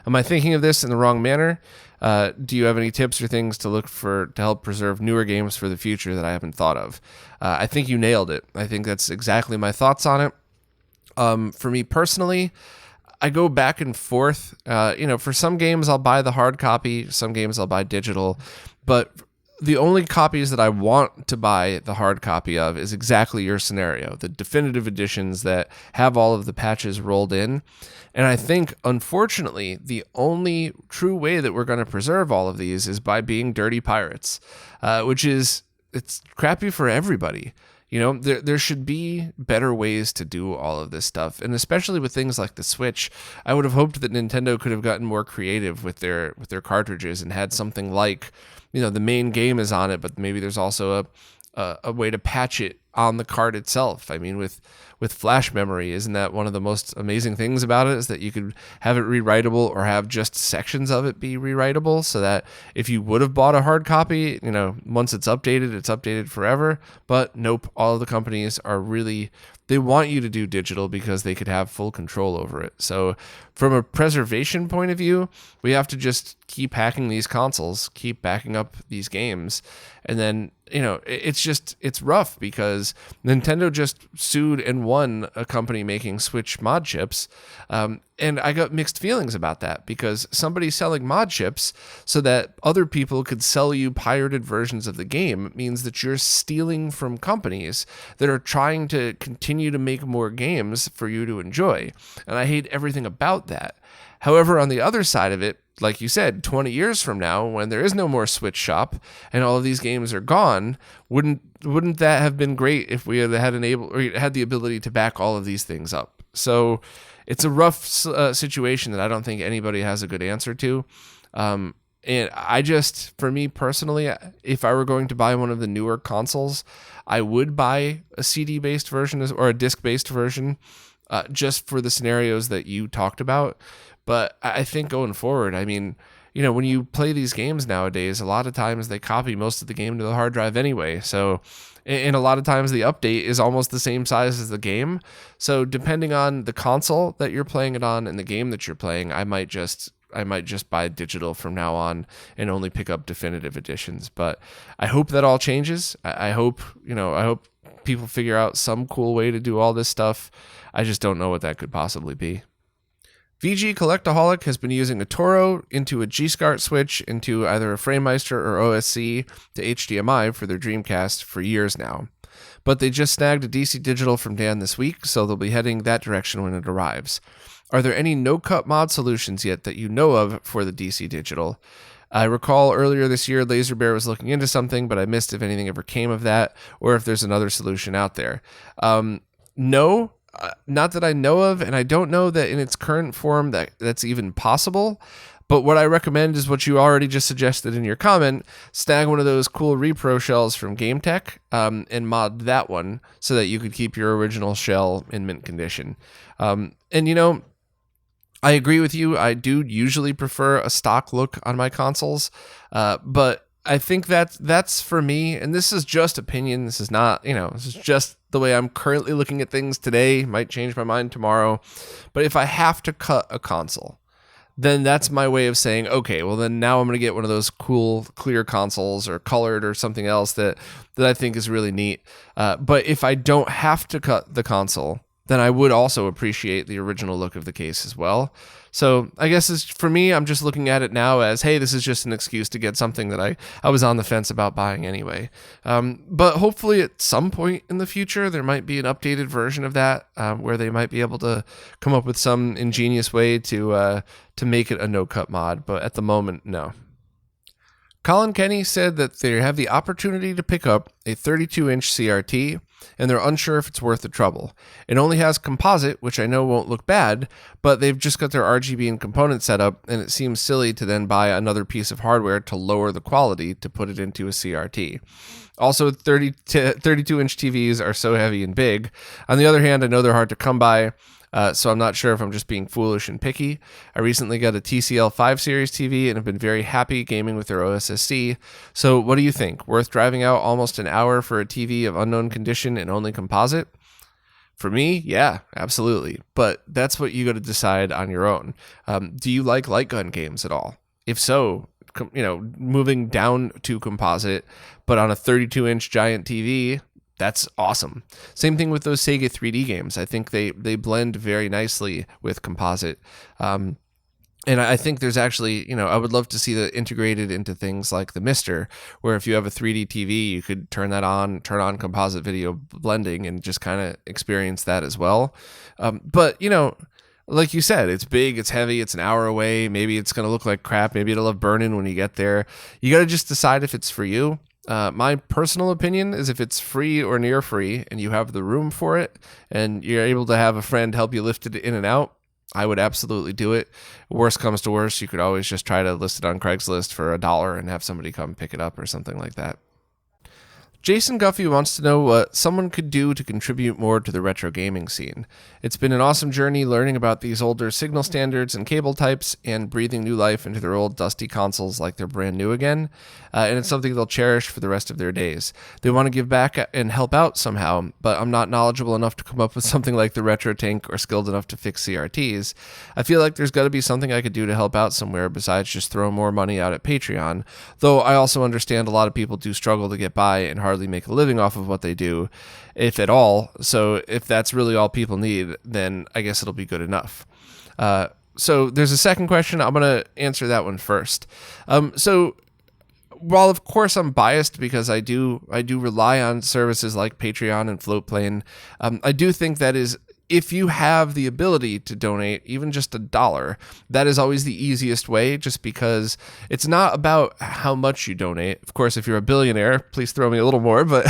Am I thinking of this in the wrong manner? Do you have any tips or things to look for to help preserve newer games for the future that I haven't thought of? I think you nailed it. I think that's exactly my thoughts on it. For me personally, I go back and forth. For some games I'll buy the hard copy, some games I'll buy digital, but the only copies that I want to buy the hard copy of is exactly your scenario, the definitive editions that have all of the patches rolled in. And I think, unfortunately, the only true way that we're going to preserve all of these is by being dirty pirates, it's crappy for everybody. There should be better ways to do all of this stuff. And especially with things like the Switch, I would have hoped that Nintendo could have gotten more creative with their cartridges and had something like, the main game is on it, but maybe there's also a way to patch it on the card itself. I mean, with flash memory, isn't that one of the most amazing things about it, is that you could have it rewritable or have just sections of it be rewritable, so that if you would have bought a hard copy, once it's updated forever. But nope, all of the companies are really, they want you to do digital because they could have full control over it. So from a preservation point of view, we have to just keep hacking these consoles, keep backing up these games. And then, it's rough because Nintendo just sued and won a company making Switch mod chips. And I got mixed feelings about that, because somebody selling mod chips so that other people could sell you pirated versions of the game means that you're stealing from companies that are trying to continue to make more games for you to enjoy. And I hate everything about that. However, on the other side of it, like you said, 20 years from now, when there is no more Switch shop and all of these games are gone, wouldn't that have been great if we had had the ability to back all of these things up? So it's a rough situation that I don't think anybody has a good answer to. And for me personally, if I were going to buy one of the newer consoles, I would buy a CD-based version or a disc-based version, just for the scenarios that you talked about. But I think going forward, I mean, when you play these games nowadays, a lot of times they copy most of the game to the hard drive anyway. So, and a lot of times the update is almost the same size as the game. So depending on the console that you're playing it on and the game that you're playing, I might just buy digital from now on and only pick up definitive editions. But I hope that all changes. I hope people figure out some cool way to do all this stuff. I just don't know what that could possibly be. VG Collectaholic has been using a Toro into a G-SCART switch into either a FrameMeister or OSC to HDMI for their Dreamcast for years now. But they just snagged a DC Digital from Dan this week, so they'll be heading that direction when it arrives. Are there any no-cut mod solutions yet that you know of for the DC Digital? I recall earlier this year Laser Bear was looking into something, but I missed if anything ever came of that, or if there's another solution out there. No. Not that I know of, and I don't know that in its current form that's even possible. But what I recommend is what you already just suggested in your comment: snag one of those cool repro shells from GameTech, and mod that one so that you could keep your original shell in mint condition. I agree with you. I do usually prefer a stock look on my consoles, but I think that's for me, and this is just opinion. This is not, this is just the way I'm currently looking at things today. Might change my mind tomorrow. But if I have to cut a console, then that's my way of saying, okay, well then now I'm going to get one of those cool clear consoles or colored or something else that I think is really neat. But if I don't have to cut the console, then I would also appreciate the original look of the case as well. So I guess for me, I'm just looking at it now as, hey, this is just an excuse to get something that I was on the fence about buying anyway. But hopefully at some point in the future, there might be an updated version of that where they might be able to come up with some ingenious way to make it a no-cut mod. But at the moment, no. Colin Kenny said that they have the opportunity to pick up a 32-inch CRT, and they're unsure if it's worth the trouble. It only has composite, which I know won't look bad, but they've just got their RGB and component set up, and it seems silly to then buy another piece of hardware to lower the quality to put it into a CRT. Also, 32-inch TVs are so heavy and big. On the other hand, I know they're hard to come by, so I'm not sure if I'm just being foolish and picky. I recently got a TCL 5 Series TV and have been very happy gaming with their OSSC. So what do you think? Worth driving out almost an hour for a TV of unknown condition and only composite? For me, yeah, absolutely. But that's what you got to decide on your own. Do you like light gun games at all? If so, moving down to composite, but on a 32-inch giant TV, that's awesome. Same thing with those Sega 3D games. I think they blend very nicely with composite. And I think there's actually, I would love to see that integrated into things like the Mister, where if you have a 3D TV, you could turn on composite video blending and just kind of experience that as well. But, like you said, it's big, it's heavy, it's an hour away. Maybe it's going to look like crap. Maybe it'll have burn-in when you get there. You got to just decide if it's for you. My personal opinion is if it's free or near free and you have the room for it and you're able to have a friend help you lift it in and out, I would absolutely do it. Worst comes to worst, you could always just try to list it on Craigslist for $1 and have somebody come pick it up or something like that. Jason Guffey wants to know what someone could do to contribute more to the retro gaming scene. It's been an awesome journey learning about these older signal standards and cable types and breathing new life into their old dusty consoles like they're brand new again. And it's something they'll cherish for the rest of their days. They want to give back and help out somehow, but I'm not knowledgeable enough to come up with something like the Retro Tank or skilled enough to fix CRTs. I feel like there's got to be something I could do to help out somewhere besides just throw more money out at Patreon, though I also understand a lot of people do struggle to get by and hardly make a living off of what they do, if at all. So if that's really all people need, then I guess it'll be good enough. So there's a second question. I'm going to answer that one first. So while of course I'm biased because I do rely on services like Patreon and Floatplane, I do think that is, if you have the ability to donate even just $1, that is always the easiest way, just because it's not about how much you donate. Of course, if you're a billionaire, please throw me a little more, but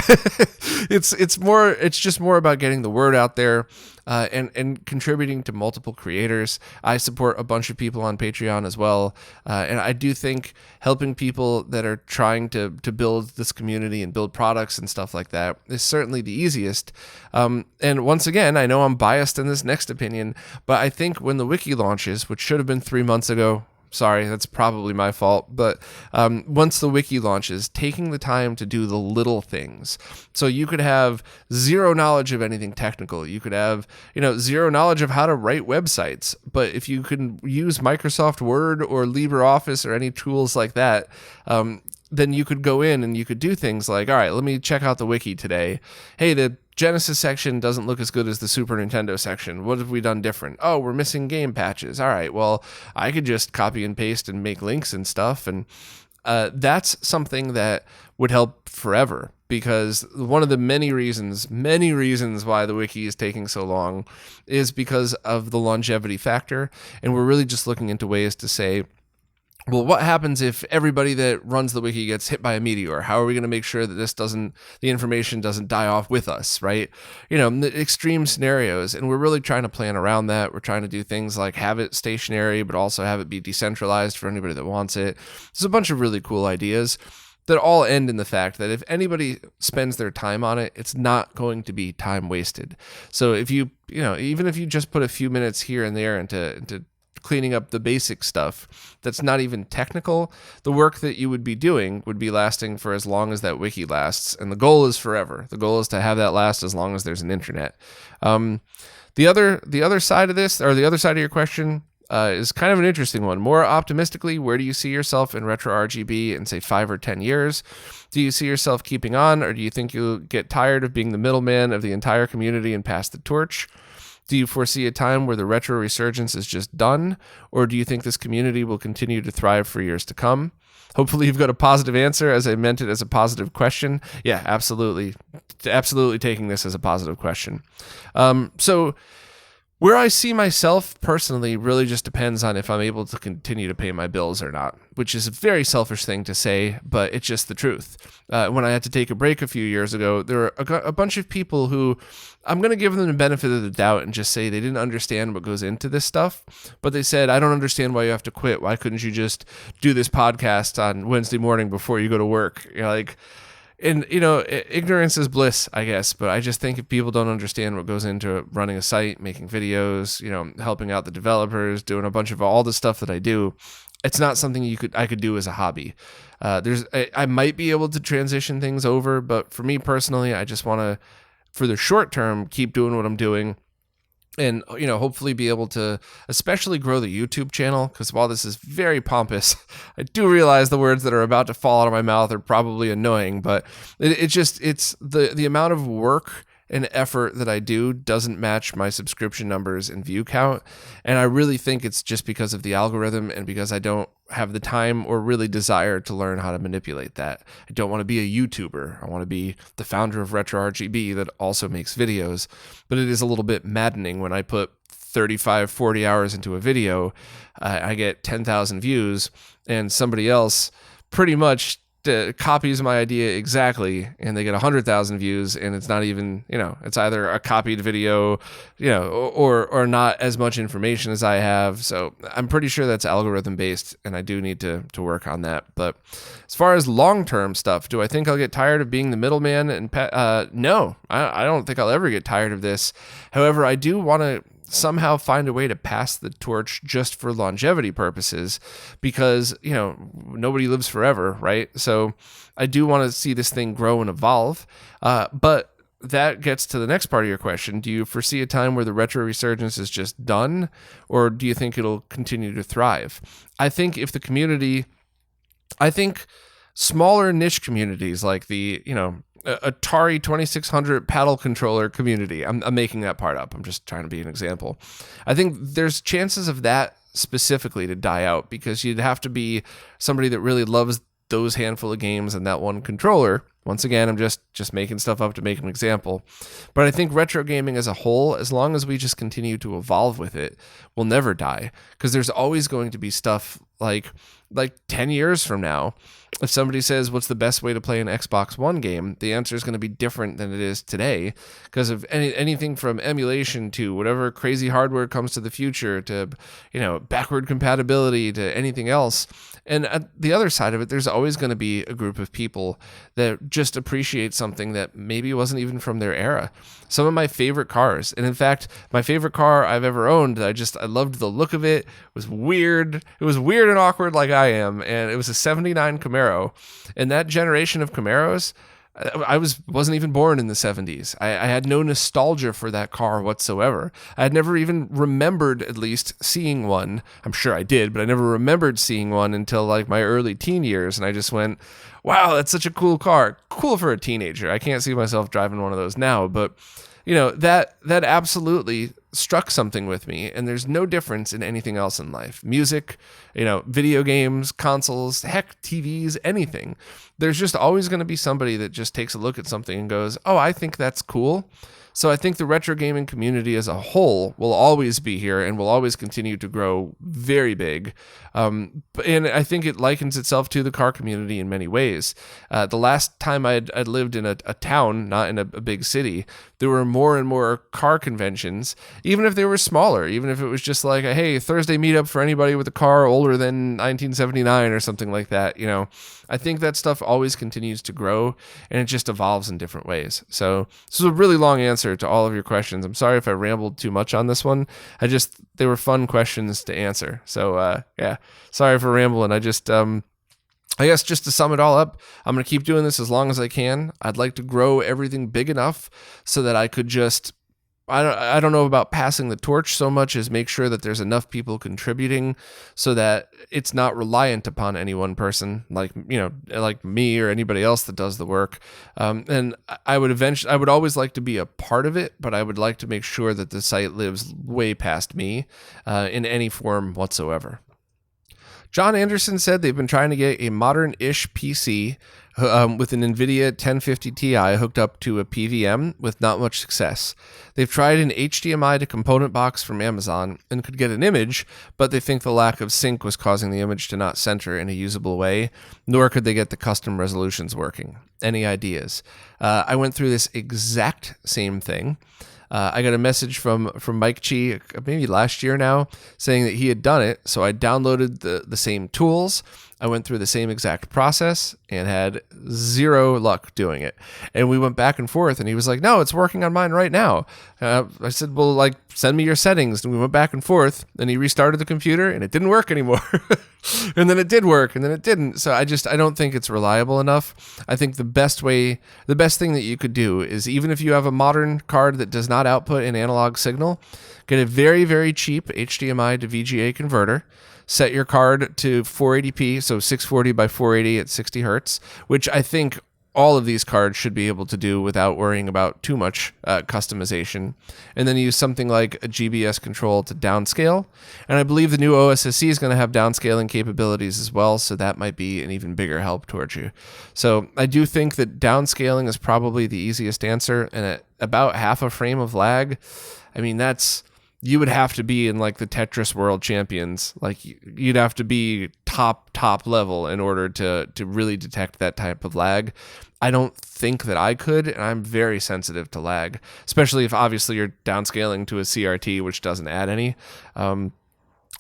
it's just more about getting the word out there. And contributing to multiple creators. I support a bunch of people on Patreon as well. And I do think helping people that are trying to build this community and build products and stuff like that is certainly the easiest. And once again, I know I'm biased in this next opinion, but I think when the wiki launches, which should have been 3 months ago, sorry, that's probably my fault. But once the wiki launches, taking the time to do the little things. So you could have zero knowledge of anything technical. You could have, zero knowledge of how to write websites. But if you can use Microsoft Word or LibreOffice or any tools like that, then you could go in and you could do things like, all right, let me check out the wiki today. Hey, the Genesis section doesn't look as good as the Super Nintendo section. What have we done different? Oh, we're missing game patches. All right, well, I could just copy and paste and make links and stuff. And that's something that would help forever, because one of the many reasons why the wiki is taking so long is because of the longevity factor. And we're really just looking into ways to say, well, what happens if everybody that runs the wiki gets hit by a meteor? How are we going to make sure that the information doesn't die off with us, right? The extreme scenarios. And we're really trying to plan around that. We're trying to do things like have it stationary, but also have it be decentralized for anybody that wants it. There's a bunch of really cool ideas that all end in the fact that if anybody spends their time on it, it's not going to be time wasted. So if even if you just put a few minutes here and there into cleaning up the basic stuff that's not even technical, the work that you would be doing would be lasting for as long as that wiki lasts. And the goal is forever. The goal is to have that last as long as there's an internet. The other side of this, or the other side of your question, is kind of an interesting one. More optimistically, where do you see yourself in RetroRGB in, say, 5 or 10 years? Do you see yourself keeping on, or do you think you'll get tired of being the middleman of the entire community and pass the torch? Do you foresee a time where the retro resurgence is just done, or do you think this community will continue to thrive for years to come? Hopefully you've got a positive answer, as I meant it as a positive question. Yeah, absolutely. Absolutely taking this as a positive question. So where I see myself personally really just depends on if I'm able to continue to pay my bills or not, which is a very selfish thing to say, but it's just the truth. When I had to take a break a few years ago, there were a bunch of people who, I'm going to give them the benefit of the doubt and just say they didn't understand what goes into this stuff, but they said, I don't understand why you have to quit. Why couldn't you just do this podcast on Wednesday morning before you go to work? And, ignorance is bliss, I guess. But I just think if people don't understand what goes into running a site, making videos, helping out the developers, doing a bunch of all the stuff that I do, it's not something I could do as a hobby. I might be able to transition things over, but for me personally, I just want to, for the short term, keep doing what I'm doing. and hopefully be able to especially grow the YouTube channel, because while this is very pompous, I do realize the words that are about to fall out of my mouth are probably annoying, but it's the amount of work and effort that I do doesn't match my subscription numbers and view count. And I really think it's just because of the algorithm and because I don't have the time or really desire to learn how to manipulate that. I don't want to be a YouTuber. I want to be the founder of RetroRGB that also makes videos. But it is a little bit maddening when I put 35, 40 hours into a video, I get 10,000 views, and somebody else pretty much copies my idea exactly, and they get 100,000 views, and it's not even, it's either a copied video, or not as much information as I have. So I'm pretty sure that's algorithm based, and I do need to work on that. But as far as long-term stuff, do I think I'll get tired of being the middleman? And no, I don't think I'll ever get tired of this. However, I do want to somehow find a way to pass the torch just for longevity purposes, because nobody lives forever, right? So I do want to see this thing grow and evolve, but that gets to the next part of your question. Do you foresee a time where the retro resurgence is just done, or do you think it'll continue to thrive? I think smaller niche communities like the Atari 2600 paddle controller community. I'm making that part up. I'm just trying to be an example. I think there's chances of that specifically to die out, because you'd have to be somebody that really loves those handful of games and that one controller. Once again, I'm just making stuff up to make an example. But I think retro gaming as a whole, as long as we just continue to evolve with it, will never die, because there's always going to be stuff like 10 years from now. If somebody says, what's the best way to play an Xbox One game, the answer is going to be different than it is today, because of anything from emulation to whatever crazy hardware comes to the future to, backward compatibility to anything else. And at the other side of it, there's always going to be a group of people that just appreciate something that maybe wasn't even from their era. Some of my favorite cars, and in fact, my favorite car I've ever owned, I loved the look of it. It was weird. It was weird and awkward like I am. And it was a 79 Camaro. And that generation of Camaros, I wasn't even born in the 70s. I had no nostalgia for that car whatsoever. I had never even remembered, at least, seeing one. I'm sure I did, but I never remembered seeing one until like my early teen years. And I just went, wow, that's such a cool car. Cool for a teenager. I can't see myself driving one of those now, but that absolutely struck something with me, and there's no difference in anything else in life. Music, video games, consoles, heck, TVs, anything. There's just always going to be somebody that just takes a look at something and goes, oh, I think that's cool. So I think the retro gaming community as a whole will always be here and will always continue to grow very big. And I think it likens itself to the car community in many ways. The last time I'd lived in a town, not in a big city, there were more and more car conventions, even if they were smaller, even if it was just like a, hey, Thursday meetup for anybody with a car older than 1979 or something like that. I think that stuff always continues to grow, and it just evolves in different ways. So this is a really long answer to all of your questions. I'm sorry if I rambled too much on this one. They were fun questions to answer. So yeah, sorry for rambling. I guess just to sum it all up, I'm going to keep doing this as long as I can. I'd like to grow everything big enough so that I could just, I don't know about passing the torch so much as make sure that there's enough people contributing so that it's not reliant upon any one person like me or anybody else that does the work. And I would always like to be a part of it, but I would like to make sure that the site lives way past me in any form whatsoever. John Anderson said they've been trying to get a modern-ish PC with an NVIDIA 1050 Ti hooked up to a PVM with not much success. They've tried an HDMI to component box from Amazon and could get an image, but they think the lack of sync was causing the image to not center in a usable way, nor could they get the custom resolutions working. Any ideas? I went through this exact same thing. I got a message from Mike Chi maybe last year now saying that he had done it. So I downloaded the same tools. I went through the same exact process and had zero luck doing it. And we went back and forth, and he was like, no, it's working on mine right now. I said, well, like, send me your settings. And we went back and forth, and he restarted the computer, and it didn't work anymore. And then it did work, and then it didn't. So I don't think it's reliable enough. I think the best thing that you could do is, even if you have a modern card that does not output an analog signal, get a very, very cheap HDMI to VGA converter. Set your card to 480p, so 640 by 480 at 60 hertz, which I think all of these cards should be able to do without worrying about too much customization. And then use something like a GBS control to downscale. And I believe the new OSSC is going to have downscaling capabilities as well, so that might be an even bigger help towards you. So I do think that downscaling is probably the easiest answer, and at about half a frame of lag, I mean, you would have to be in like the Tetris World Champions. Like, you'd have to be top level in order to really detect that type of lag. I don't think that I could, and I'm very sensitive to lag, especially if obviously you're downscaling to a CRT, which doesn't add any.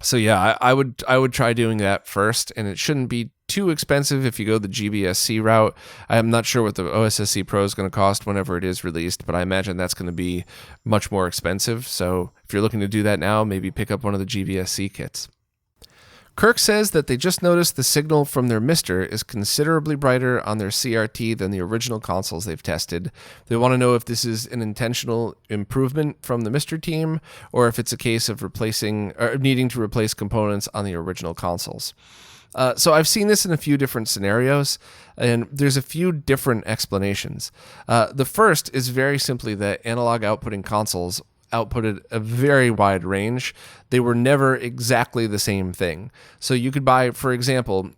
So yeah, I would try doing that first, and it shouldn't be too expensive if you go the GBSC route. I'm not sure what the OSSC Pro is going to cost whenever it is released, but I imagine that's going to be much more expensive. So if you're looking to do that now, maybe pick up one of the GBSC kits. Kirk says that they just noticed the signal from their Mister is considerably brighter on their CRT than the original consoles they've tested. They want to know if this is an intentional improvement from the Mister team, or if it's a case of needing to replace components on the original consoles. So I've seen this in a few different scenarios, and there's a few different explanations. The first is very simply that analog outputting consoles outputted a very wide range. They were never exactly the same thing. So you could buy, for example,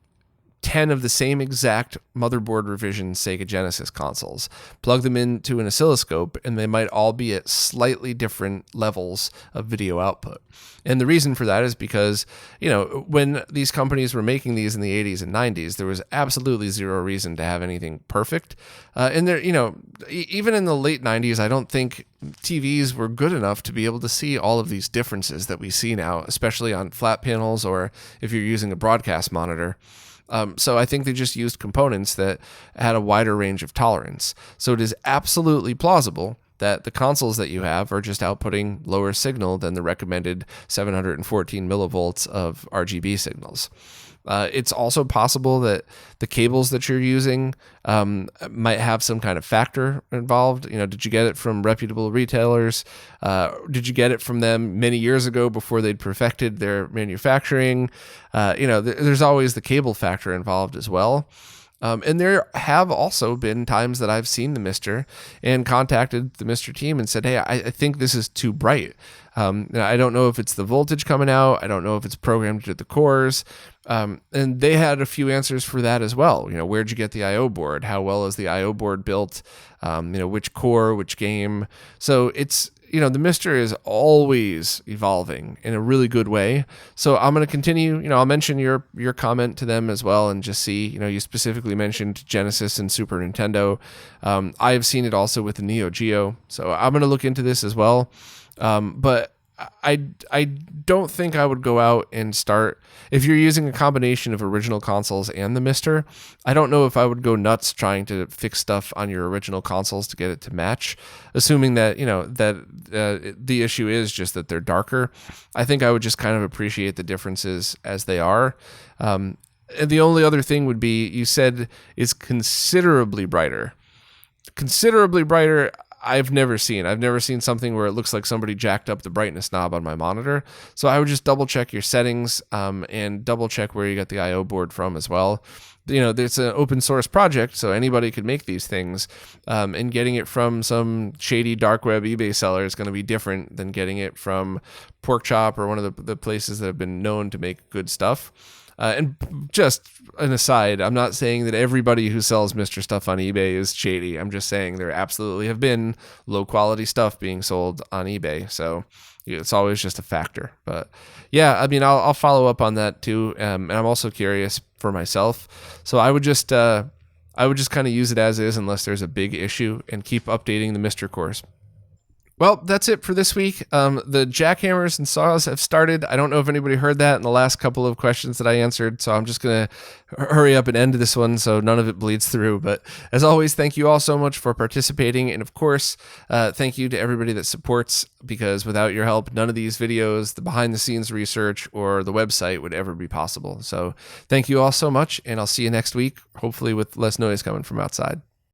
10 of the same exact motherboard revision Sega Genesis consoles, plug them into an oscilloscope, and they might all be at slightly different levels of video output. And the reason for that is because, when these companies were making these in the 80s and 90s, there was absolutely zero reason to have anything perfect. And there, even in the late 90s, I don't think TVs were good enough to be able to see all of these differences that we see now, especially on flat panels or if you're using a broadcast monitor. So I think they just used components that had a wider range of tolerance. So it is absolutely plausible that the consoles that you have are just outputting lower signal than the recommended 714 millivolts of RGB signals. It's also possible that the cables that you're using might have some kind of factor involved. Did you get it from reputable retailers? Did you get it from them many years ago before they'd perfected their manufacturing? There's always the cable factor involved as well. And there have also been times that I've seen the Mister and contacted the Mister team and said, hey, I think this is too bright. I don't know if it's the voltage coming out. I don't know if it's programmed to the cores. And they had a few answers for that as well. Where'd you get the I/O board? How well is the I/O board built? Which core, which game? So it's, the Mister is always evolving in a really good way. So I'm going to continue, I'll mention your comment to them as well and just see, you specifically mentioned Genesis and Super Nintendo. I've seen it also with the Neo Geo. So I'm going to look into this as well. But I don't think I would go out and start, if you're using a combination of original consoles and the Mister, I don't know if I would go nuts trying to fix stuff on your original consoles to get it to match, assuming that, the issue is just that they're darker. I think I would just kind of appreciate the differences as they are. And the only other thing would be, you said is considerably brighter. Considerably brighter, I've never seen something where it looks like somebody jacked up the brightness knob on my monitor. So I would just double check your settings and double check where you got the I/O board from as well. It's an open source project, so anybody could make these things. And getting it from some shady dark web eBay seller is going to be different than getting it from Porkchop or one of the places that have been known to make good stuff. And just an aside, I'm not saying that everybody who sells Mister stuff on eBay is shady. I'm just saying there absolutely have been low quality stuff being sold on eBay. So it's always just a factor. But yeah, I mean, I'll follow up on that too. And I'm also curious for myself. So I would just kind of use it as is unless there's a big issue and keep updating the Mister course. Well, that's it for this week. The jackhammers and saws have started. I don't know if anybody heard that in the last couple of questions that I answered, so I'm just going to hurry up and end this one so none of it bleeds through. But as always, thank you all so much for participating. And of course, thank you to everybody that supports, because without your help, none of these videos, the behind the scenes research, or the website would ever be possible. So thank you all so much, and I'll see you next week, hopefully with less noise coming from outside.